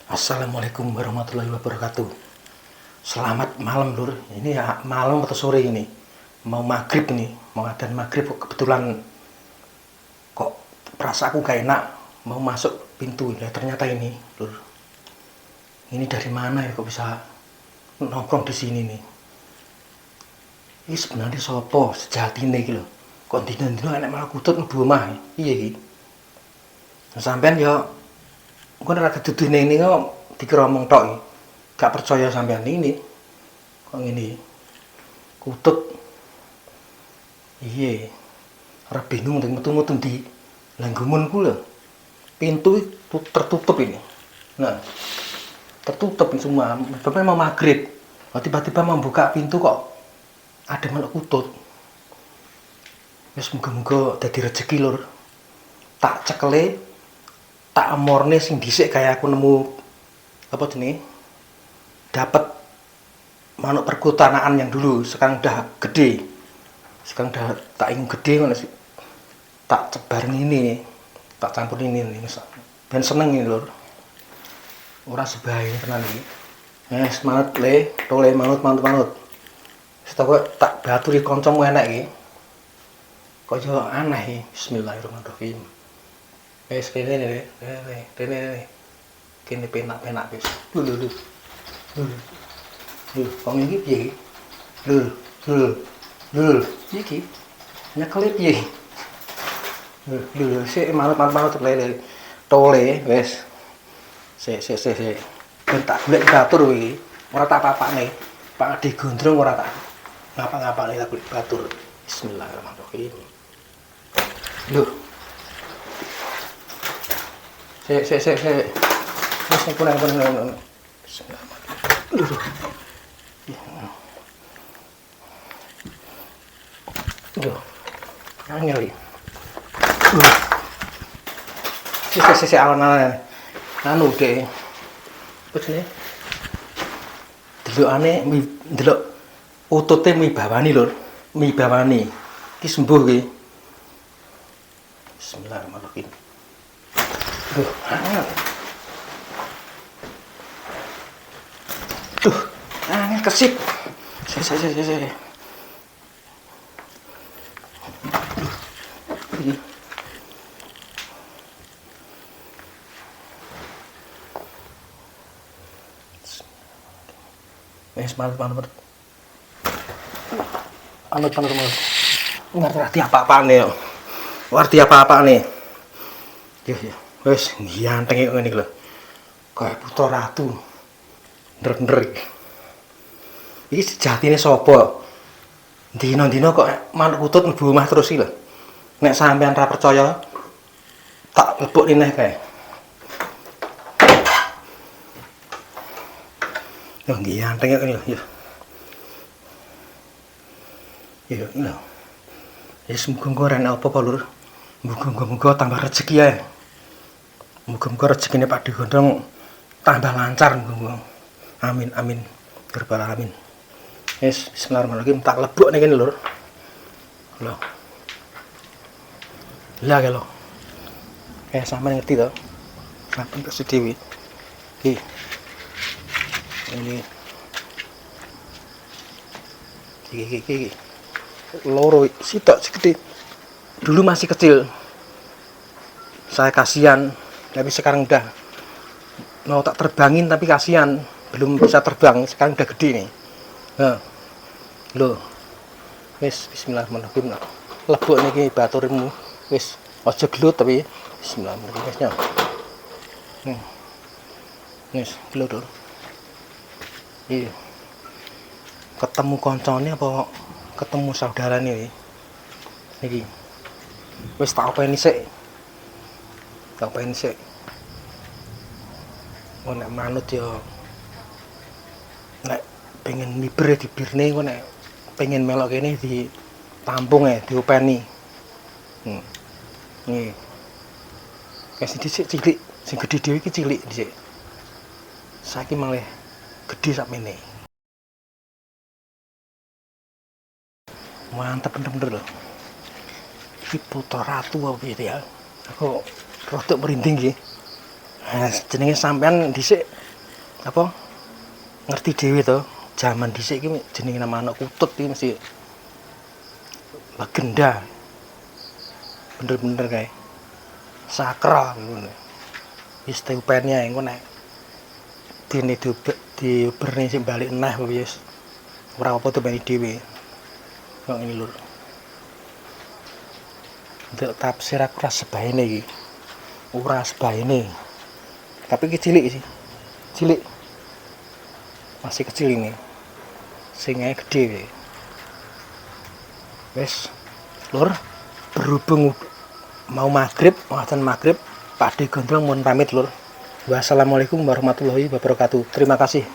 Assalamualaikum warahmatullahi wabarakatuh. Selamat malam lur. Ini ya malam atau sore ini. Mau maghrib ini, mau adzan maghrib kebetulan kok perasaanku gak enak mau masuk pintu ya ternyata ini lur. Ini dari mana ya kok bisa nongkrong di sini nih? Ini sebenarnya sopo sejatine iki lho. Kok dina-dina enek malah kutut mlebu omah. Iya iki. Sampeyan ya engko nek kedudune ini kok dikira omong tok iki. Gak percaya sampean ini. Kok ngene. Kutut. Iya. Ora bingung ning metu-metu ndi. Lah nggumunku lho. Pintu tertutup ini. Nah, tertutup semua. Memang maghrib. Tiba-tiba membuka pintu kok ada melok kutut. Wis muga-muga dadi rezeki lur. Tak cekele, tak amorne sing dhisik kayak aku nemu apa jenenge? Dapat manuk perkutanaan yang dulu, sekarang udah gede. Sekarang udah tak ingin gede ngono sih. Tak cebar ini, tak campur ini ben seneng ini lur. Ora sebae tenan iki. Semangat le, tole manut. Setelah tak baturi kancamu enak iki. Kok yo aneh iki. Bismillahirrahmanirrahim. Kene. Kene penak-penak wis. Lho. Kok iki piye iki? Lho. Iki nyekel piye? Lho, sik manut le. Tole wis. Sik. Ben tak golek batur iki. Ora tak papakne. Pak Ade Gondrong ora tak ngapa-ngapane tak golek batur. Bismillahirrahmanirrahim. Lho. Sik. Wis pun. Bismillahirrahmanirrahim. Lho. Angel iki. Sik awan-awan. Anu dek. Apa jenenge? Delokane ndelok utute mibawani lur. Mibawani. Iki sembuh iki. Bismillahirrahmanirrahim. Duh, angel. Duh, angel kesip. Sik. Manut. Ngerti apa-apane yo. Ngerti apa-apane. Yo. Wis ganteng kok ngene iki lho. Kayak putra ratu. Ndrer. Iki sejatine sapa? Dina-dina kok manuk kutut mlebu omah terus iki lho. Nek sampean ra percaya tak lebok neh kae. Yo ganteng kok ngene lho. Yo. Ya semoga ora ana apa-apa lur. Muga-muga tambah rezeki ae. Muga-muga rezekine Pak Ade Gondrong tambah lancar muga-muga. Amin. Rabbal alamin. Wis bismillahirrahmanirrahim tak lebok ning kene lur. Lho. Lah ke lho. Sampeyan ngerti to? Sampun kok sedhewe. Iki. Ini. Iki. Loro sitok segede. Dulu masih kecil. Saya kasihan, tapi sekarang udah mau tak terbangin tapi kasihan, belum bisa terbang, sekarang udah gede nih. Nah. Loh. Wis bismillahirrahmanirrahim. Lebok niki baturmu. Wis aja gelut tapi bismillahirrahmanirrahim. Wis gelut. Iya. Ketemu koncone apa ketemu saudarane iki? Niki. Wis tak openi sik. Nek manut yo nek pengen miber dibirne kok nek pengen melok kene di tampung diopeni. Nggih. Wis dhisik cilik, sing gedhe dhewe iki cilik dhisik. Saiki malah gede sakmene. Mantep bener-bener lho. Iki putra ratu apa piye ya? Aku rodok merinding nggih. Nah, jenenge sampean dhisik apa ngerti dhewe to, jaman dhisik iki jenenge nama anak kutut iki mesti legenda. Bener-bener kae. Sakral ngono. Wis teupennya engko nek dene dioberni sing balik neh wis ora apa tupeni dhewe. Kok ngene lho. Untuk tafsir aku ora sebaene iki. Ora sebaene. Tapi iki cilik sih. Cilik. Masih kecil ini. Sing gede. Wes, Lur, berhubung mau maghrib, adzan maghrib, Pak De Gondrong mohon pamit, Lur. Wassalamualaikum warahmatullahi wabarakatuh. Terima kasih.